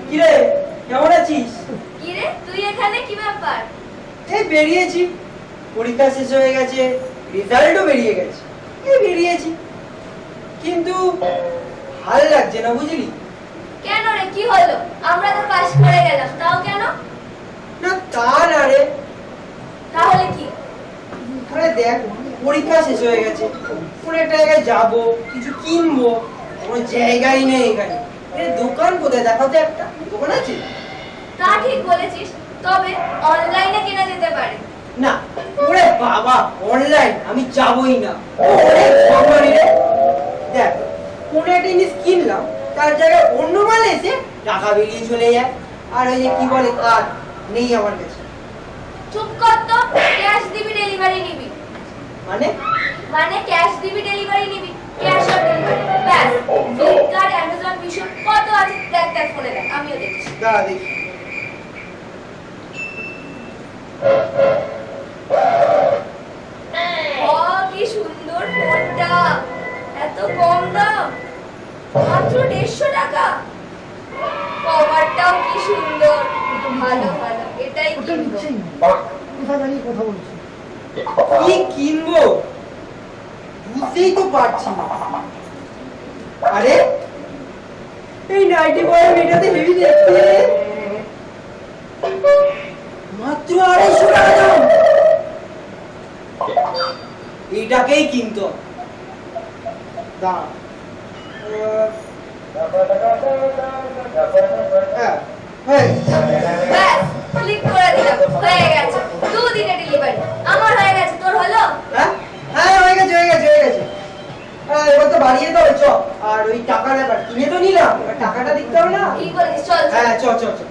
কিরে কেমন আছিস? কিরে তুই এখানে কি ব্যাপার? এই বেরিয়েছি, পরীক্ষা শেষ হয়ে গেছে, রেজাল্টও বেরিয়ে গেছে, এই বেরিয়েছি, কিন্তু ভালো লাগছে না বুঝলি। কেন রে, কি হলো? আমরা তো পাস করে গেলাম, তাও কেন? না তা না রে, তাহলে কি? আরে দেখ পরীক্ষা শেষ হয়ে গেছে, কোন একটা জায়গায় যাবো, কিছু কিনবো, কোনো জায়গাই নেই এখানে। দোকান কোথায় দেখাতে, একটা দোকান আছে? তা ঠিক বলেছিস, তবে অনলাইনে কেনা যেতে পারে। না ওরে বাবা, অনলাইন আমি যাবই না, অনেক ঝগড়ানি রে। দেখ কোন একটা জিনিস কিনলাম, তার জায়গায় অন্য মাল এসে টাকা বেরিয়ে চলে যায়, আর ওই যে কি বলে কার্ড নেই আমার কাছে। চুপ কর তো, ক্যাশ দিবি ডেলিভারি নিবি। মানে ক্যাশ দিবি ডেলিভারি নিবি, ক্যাশ অন ডেলিভারি ব্যাস। ফ্লিপকার্ট, অ্যামাজন, মিশো কত আছে দেখ দেখ ফোনে দেখ, আমিও দেখছি। দাঁড়া দেখি। ও কি সুন্দর ফোনটা, এত কম দাম, মাত্র 150 টাকা। কভারটাও কি সুন্দর, ভালো ভালো, এটাই কিনবো। কি কিনবো বুঝতেই তো পারছি না। আরে এই নাইটি পরে মেয়েটাতে হেভি দেখতে, মাত্র 250 টাকা দাম। এইটাকেই কিনতো। দাঁড়া, ব্যাস ক্লিক করে দিলাম, হয়ে গেছে। 2 দিনে ডেলিভারি। আমার হয়ে গেছে, তোর হলো? হ্যাঁ হয়ে গেছে হয়ে গেছে হয়ে গেছে। এবার তো বাড়িয়ে দাও চ। আর ওই টাকার ব্যাপার, কিনে তো নিলাম, এবার টাকাটা দিতে হবে না? ঠিক বলেছিস, চল চল। হ্যাঁ চ চ চ।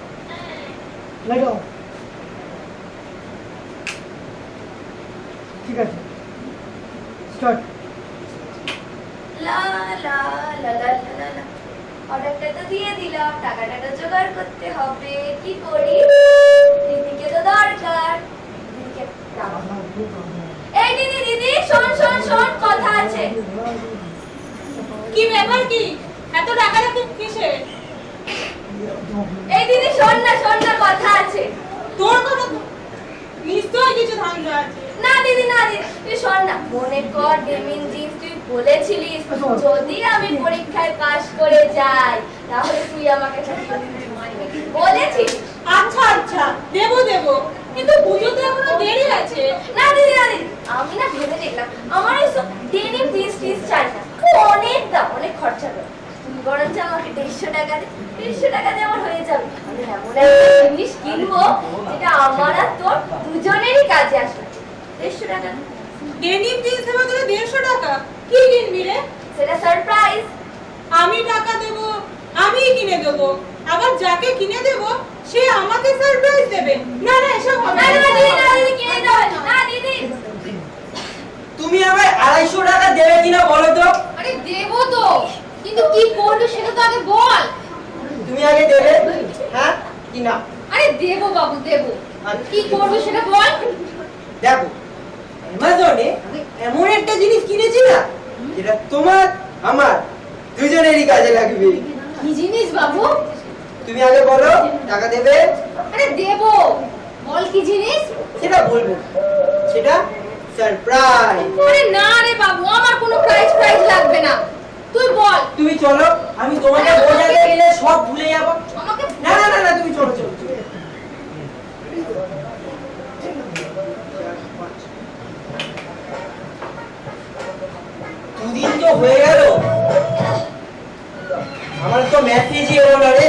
ঠিক আছে, স্টার্ট। লা লা লা লা লা লা। অর্ডারটা তো দিয়ে দিলাম, টাকাটা তো জোগাড় করতে হবে। কি করি? দিদিকে তো দরকার। দিদিকে এই দিদি দিদি, শোন শোন শোন, কথা আছে। কি ব্যাপার, কি এত টাকাটা কিসের? এই দিদি শোন না, কথা আছে। তোর কথা তো নিশ্চয়ই কিছু ধান্দা আছে। না দিদি না দিদি, তুই শোন না। মনে কর ডেমিন জিন্স তুই বলেছিলিস যদি আমি পরীক্ষায় পাশ করে যাই তাহলে তুই আমাকে একটা ডেনিম জিন্স দিবি। বলেছিস? আচ্ছা আচ্ছা, দেবো দেবো, কিন্তু পুজোতে এখনো দেরি আছে। না দিদি না দিদি, আমি না ভেবে দেখলাম আমার এইসব ডেনিম জিন্স টিন্স চাই না, অনেক দাম, অনেক খরচা করে। তুমি বরঞ্চ আমাকে 150 টাকা দে, 150 টাকা দিয়ে আমার হয়ে যাবে। আমি এমন একটা জিনিস কিনবো যেটা আমার আর তোর দুজনেরই কাজে আসবে। 150 টাকা দে। ডেনিম জিন্স এর বদলে 150 টাকা? কি কিনবি রে? সেটা সারপ্রাইজ। আমি টাকা দেবো, আমিই কিনে দেবো, আবার যাকে কিনে দেবো সে আমাকে সারপ্রাইজ দেবে? না না, এসব হবে না না। না দিদি না দিদি, কিনে দিতে হবে না দিদি। তুমি আমায় 250 টাকা দেবে কিনা বলো তো? আরে দেবো তো, কিন্তু কি করবে সেটা তো আগে বল। তুমি আগে দেবে হ্যাঁ কি না? আরে দেবো বাবু দেবো, আচ্ছা। কি করবে সেটা বল। দেখো অ্যামাজনে আমি এমন একটা জিনিস কিনেছি না, যেটা তোমার আমার দুজনেরই কাজে লাগবে। কি জিনিস বাবু? তুমি আগে বলো টাকা দেবে। আরে দেবো, বল কি জিনিস। সেটা বলবো, সেটা সারপ্রাইজ। আরে না রে বাবু, আমার কোনো প্রাইজ লাগবে না, তুই বল। তুমি চলো, আমি তোমাকে বোঝাতে গেলে সব ভুলে যাবো। আমাকে না না না না, তুমি চলো চলো চলো। দুদিন তো হয়ে গেল, আমার তো মেসেজই এলো না রে।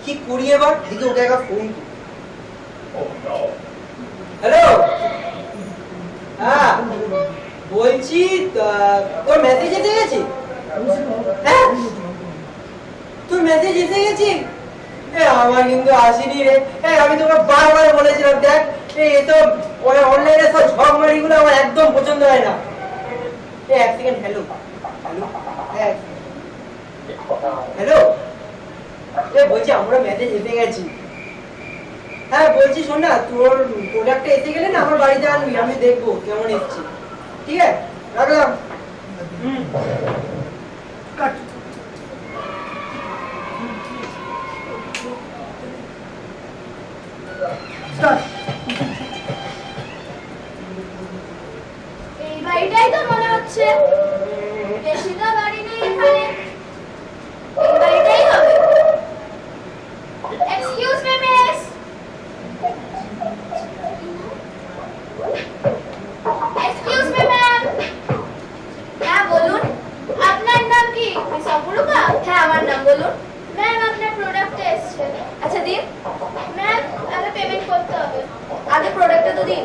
কি করি এবার? দিদি ওকে একটা ফোন। হ্যালো, হ্যাঁ বলছি তোর মেসেজ এসে গেছে? হ্যাঁ তোর মেসেজ এসে গেছে? আমার কিন্তু আসেনি রে। আমি তোকে বারবার বলেছিলাম, দেখ এই তো অনলাইনে সব ঝগমারিগুলো আমার একদম পছন্দ হয় না। এক সেকেন্ড, হ্যালো হ্যালো হ্যালো, বলছি আমরা মেসেজ এসে গেছি। হ্যাঁ বলছি শোন না, তোর প্রোডাক্টটা এসে গেলে না আমার বাড়িতে আনবি, আমি দেখবো কেমন এসছে। ঠিক আছে রাখলাম। কাট। বলুন। ম্যাম আপনার প্রোডাক্টটা এসেছে। আচ্ছা দিন। ম্যাম আগে পেমেন্ট করতে হবে। আগে প্রোডাক্টটা তো দিন।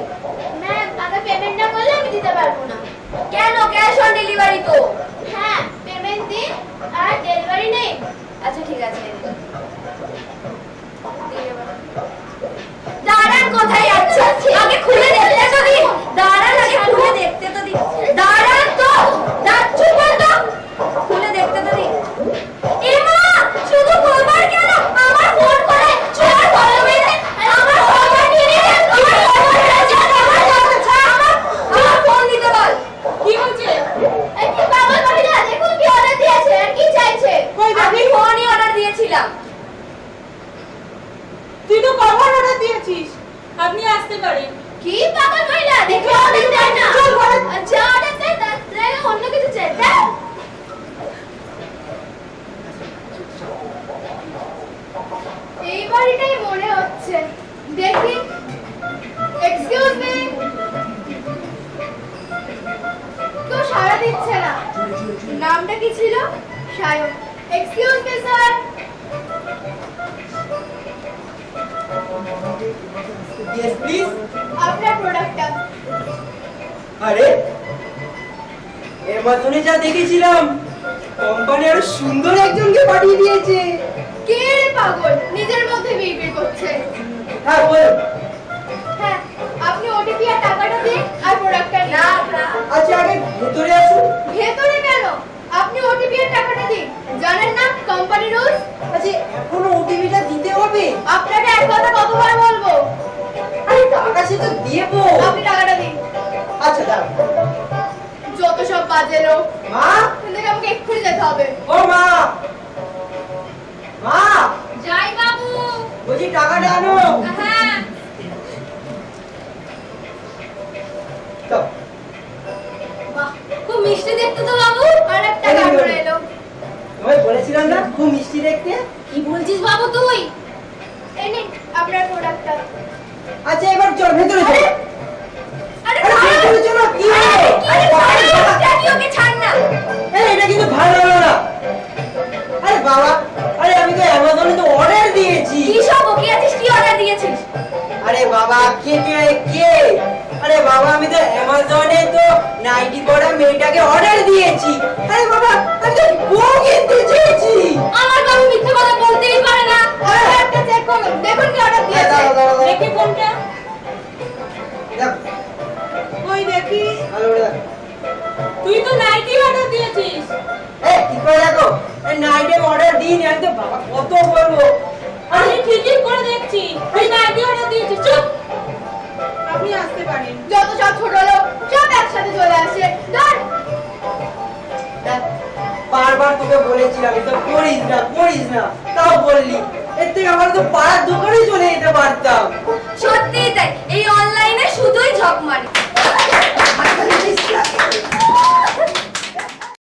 ম্যাম আগে পেমেন্ট না করলে আমি দিতে পারবো না। কেন? ক্যাশ অন ডেলিভারি তো। হ্যাঁ পেমেন্ট দিন আর ডেলিভারি নেই। আচ্ছা ঠিক আছে। দাঁড়ান, কোথায় যাচ্ছেন? আগে খুলে দেখতে তো দিন। দাঁড়ান, আগে খুলে দেখতে তো দিন। দাঁড়ান তো, যাচ্ছি বলতো। খুলে দেখতে তো দিন। এমা শুধু বলবার কেন, আমার ফোন করে চোর বলো মেরে আমার ফোন নিয়ে নিয়ে আমার ফোন দিতে বল। কি হচ্ছে? এই কি পাগল মহিলা, দেখুন কি অর্ডার দিয়েছে আর কি চাইছে। কই দেখি? আমি ফোনই অর্ডার দিয়েছিলাম। তুই তো কভার অর্ডার দিয়েছিস, আপনি আসতে পারেন। কি পাগল মহিলা, দেখে অর্ডার দেয় না। চল ঘরে। আচ্ছা অর্ডার দেয়, তার জায়গায় অন্য কিছু চাই। দেখ এই বাড়িটাই মনে হচ্ছে। দেখি, এক্সকিউজ মি। কেউ সাড়া দিচ্ছে না। নামটা কি ছিল? Sayan. Excuse me sir. Yes please. আপনার প্রোডাক্টটা। আরে অ্যামাজনে যা দেখেছিলাম, কোম্পানি আরো সুন্দর একজনকে পাঠিয়ে দিয়েছে। কে রে পাগল, নিজের মধ্যে বিড়বিড় করছে। হ্যাঁ বলো। হ্যাঁ, আপনি ওটিপি আর টাকাটা দিন আর প্রোডাক্টটা নিন। না, আচ্ছা আগে ভেতরে আসুন। ভেতরে কেন? আপনি ওটিপি আর টাকাটা দিন। জানেন না কোম্পানি রুলস? আচ্ছা এখনো ওটিপিটা দিতে হবে? আপনাকে এক কথা কতবার বলবো? আরে টাকা সে তো দেবো। আপনি টাকাটা দিন। আচ্ছা দাও। যত সব বাজে লোক। মা, এখান থেকে আমাকে এক্ষুনি যেতে হবে। ও মা, মা যাই বাবু। বলছি টাকাটা আনো। হ্যাঁ। দাও। বাহ, খুব মিষ্টি দেখতে তো বাবু। আর একটা কার্টুন এলো। তোমায় বলেছিলাম না খুব মিষ্টি দেখতে। কি বলছিস বাবু তুই? এই নিন আপনার প্রোডাক্টটা। আচ্ছা এবার চল ভেতরে চল। আরে আরে ভেতরে চলো। কি হলো? আরে কি ওকে ছাড় না। আরে এটা কিন্তু ভালো হলো না। আরে বাবা, আরে আমি তো অ্যামাজনে তো অর্ডার দিয়েছি। কি সব ওকে আছিস? কি অর্ডার দিয়েছিস? আরে বাবা কে আরে বাবা আমি তো অ্যামাজনে তো নাইটি পরা মেয়েটাকে অর্ডার দিয়েছি। আরে বাবা আমি তো বউ কিনতে চেয়েছি। আমার বাবু মিথ্যে কথা বলতেই পারে না। একটা চেক করুন, দেখুন কি অর্ডার দিয়েছে। দাঁড়াও। দেখি কোনটা? দেখো, ওই দেখি। ভালো করে দেখো। তুই তো নাইটি অর্ডার দিয়েছিস। এই ঠিক করে দেখো। এই নাইটে অর্ডার দিন আমি তো বাবা কত বলবো। আমি ঠিকই করে দেখছি, তুই নাইটি অর্ডার দিয়েছিস। চুপ। আপনি আসতে পারেন। যত সব ছোট লোক সব একসাথে চলে আসে। ধর। দেখ, বারবার তোকে বলেছিলাম এটা করিস না তাও বললি। এর থেকে আমার তো পাড়ার দোকানে চলে যেতে পারতাম। সত্যিই তাই, এই অনলাইনে শুধুই ঝক মারি।